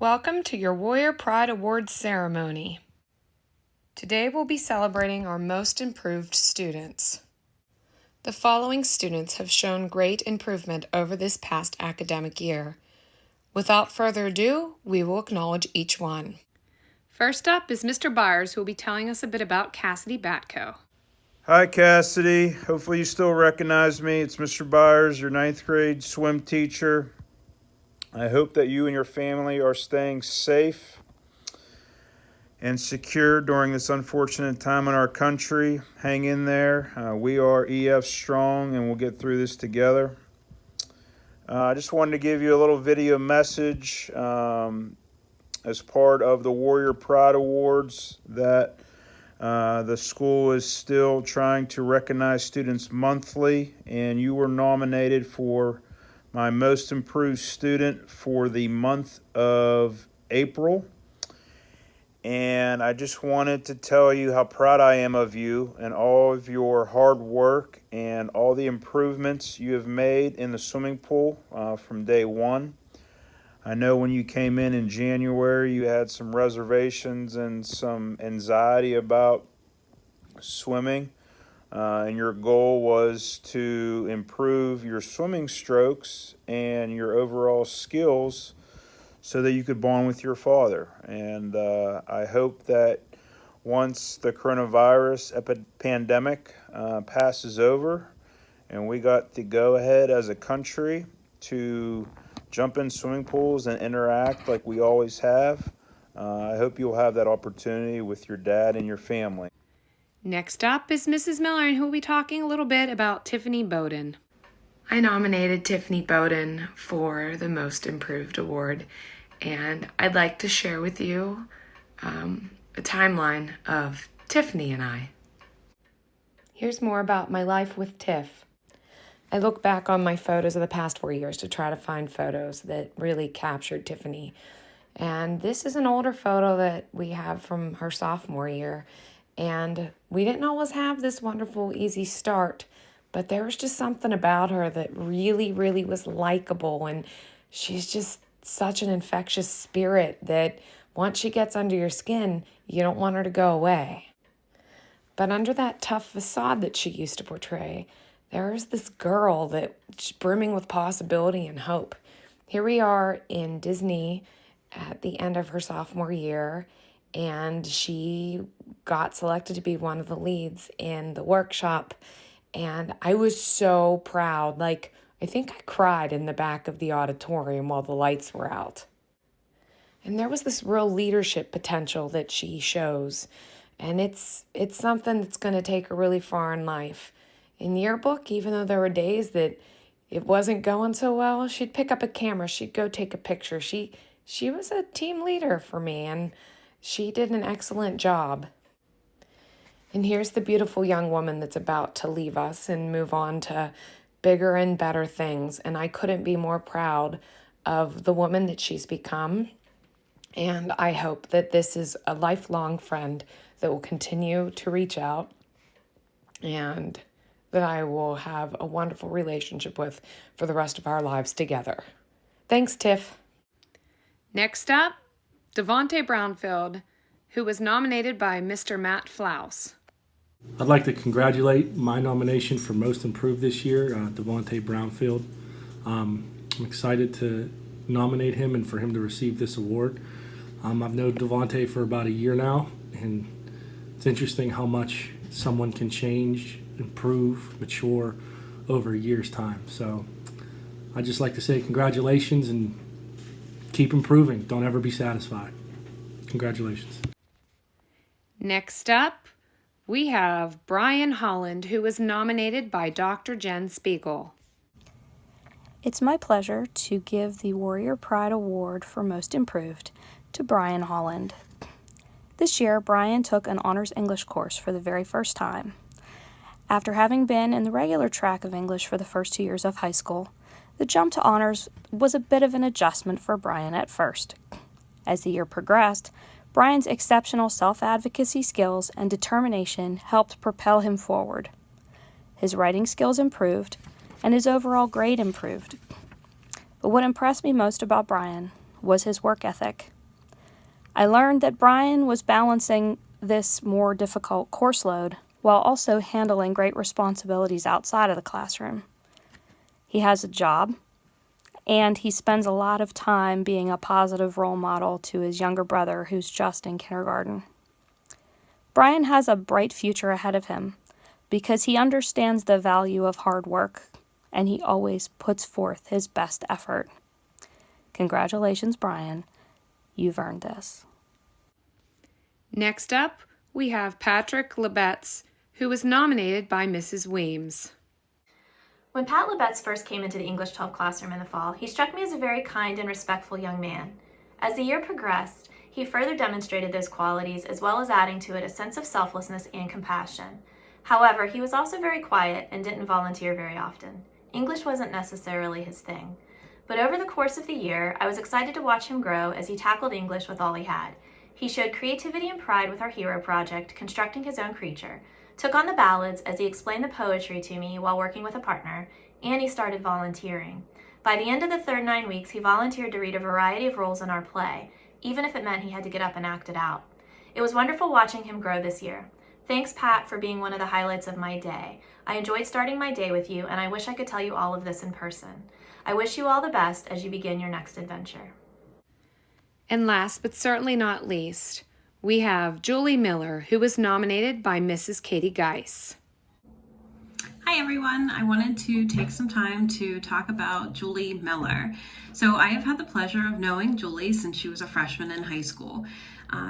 Welcome to your Warrior Pride Awards ceremony. Today we'll be celebrating our most improved students. The following students have shown great improvement over this past academic year. Without further ado, we will acknowledge each one. First up is Mr. Byers, who will be telling us a bit about Cassidy Batko. Hi, Cassidy. Hopefully you still recognize me. It's Mr. Byers, your 9th grade swim teacher. I hope that you and your family are staying safe and secure during this unfortunate time in our country. Hang in there. We are EF strong and we'll get through this together. I just wanted to give you a little video message as part of the Warrior Pride Awards that the school is still trying to recognize students monthly, and you were nominated for my most improved student for the month of April. And I just wanted to tell you how proud I am of you and all of your hard work and all the improvements you have made in the swimming pool from day one. I know when you came in January, you had some reservations and some anxiety about swimming, and your goal was to improve your swimming strokes and your overall skills so that you could bond with your father. And I hope that once the coronavirus pandemic passes over and we got the go-ahead as a country to jump in swimming pools and interact like we always have, I hope you'll have that opportunity with your dad and your family. Next up is Mrs. Miller, who will be talking a little bit about Tiffany Bowden. I nominated Tiffany Bowden for the Most Improved Award, and I'd like to share with you a timeline of Tiffany and I. Here's more about my life with Tiff. I look back on my photos of the past 4 years to try to find photos that really captured Tiffany. And this is an older photo that we have from her sophomore year. And we didn't always have this wonderful, easy start, but there was just something about her that really, really was likable. And she's just such an infectious spirit that once she gets under your skin, you don't want her to go away. But under that tough facade that she used to portray, there's this girl that's brimming with possibility and hope. Here we are in Disney at the end of her sophomore year, and she got selected to be one of the leads in the workshop. And I was so proud. Like, I think I cried in the back of the auditorium while the lights were out. And there was this real leadership potential that she shows. And it's something that's going to take her really far in life. In yearbook, even though there were days that it wasn't going so well, she'd pick up a camera, she'd go take a picture. She was a team leader for me, and she did an excellent job. And here's the beautiful young woman that's about to leave us and move on to bigger and better things. And I couldn't be more proud of the woman that she's become. And I hope that this is a lifelong friend that will continue to reach out and that I will have a wonderful relationship with for the rest of our lives together. Thanks, Tiff. Next up, Devontae Brownfield, who was nominated by Mr. Matt Flouse. I'd like to congratulate my nomination for Most Improved this year, Devontae Brownfield. I'm excited to nominate him and for him to receive this award. I've known Devontae for about a year now, and it's interesting how much someone can change, improve, mature over a year's time. So I'd just like to say congratulations and keep improving. Don't ever be satisfied. Congratulations. Next up, we have Brian Holland, who was nominated by Dr. Jen Spiegel. It's my pleasure to give the Warrior Pride Award for Most Improved to Brian Holland. This year, Brian took an honors English course for the very first time. After having been in the regular track of English for the first 2 years of high school, the jump to honors was a bit of an adjustment for Brian at first. As the year progressed, Brian's exceptional self-advocacy skills and determination helped propel him forward. His writing skills improved, and his overall grade improved. But what impressed me most about Brian was his work ethic. I learned that Brian was balancing this more difficult course load while also handling great responsibilities outside of the classroom. He has a job, and he spends a lot of time being a positive role model to his younger brother who's just in kindergarten. Brian has a bright future ahead of him because he understands the value of hard work, and he always puts forth his best effort. Congratulations, Brian. You've earned this. Next up, we have Patrick Lebetz, who was nominated by Mrs. Weems. When Pat Lebetz first came into the English 12 classroom in the fall, he struck me as a very kind and respectful young man. As the year progressed, he further demonstrated those qualities as well as adding to it a sense of selflessness and compassion. However, he was also very quiet and didn't volunteer very often. English wasn't necessarily his thing. But over the course of the year, I was excited to watch him grow as he tackled English with all he had. He showed creativity and pride with our hero project, constructing his own creature, took on the ballads as he explained the poetry to me while working with a partner, and he started volunteering. By the end of the third 9 weeks, he volunteered to read a variety of roles in our play, even if it meant he had to get up and act it out. It was wonderful watching him grow this year. Thanks, Pat, for being one of the highlights of my day. I enjoyed starting my day with you, and I wish I could tell you all of this in person. I wish you all the best as you begin your next adventure. And last but certainly not least, we have Julie Miller, who was nominated by Mrs. Katie Geis. Hi everyone, I wanted to take some time to talk about Julie Miller. So I have had the pleasure of knowing Julie since she was a freshman in high school.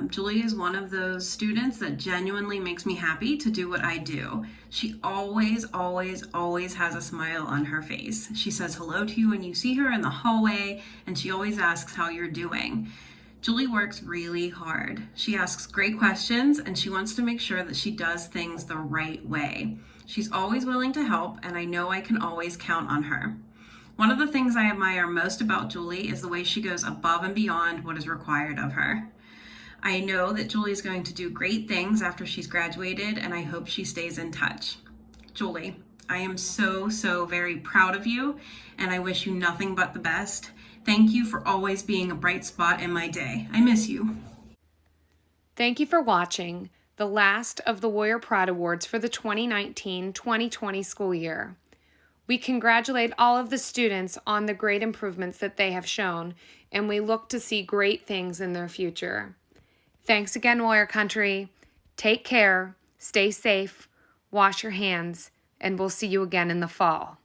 Julie is one of those students that genuinely makes me happy to do what I do. She always has a smile on her face. She says hello to you when you see her in the hallway, and she always asks how you're doing. Julie works really hard. She asks great questions, and she wants to make sure that she does things the right way. She's always willing to help, and I know I can always count on her. One of the things I admire most about Julie is the way she goes above and beyond what is required of her. I know that Julie is going to do great things after she's graduated, and I hope she stays in touch. Julie, I am so very proud of you, and I wish you nothing but the best. Thank you for always being a bright spot in my day. I miss you. Thank you for watching the last of the Warrior Pride Awards for the 2019-2020 school year. We congratulate all of the students on the great improvements that they have shown, and we look to see great things in their future. Thanks again, Warrior Country. Take care, stay safe, wash your hands, and we'll see you again in the fall.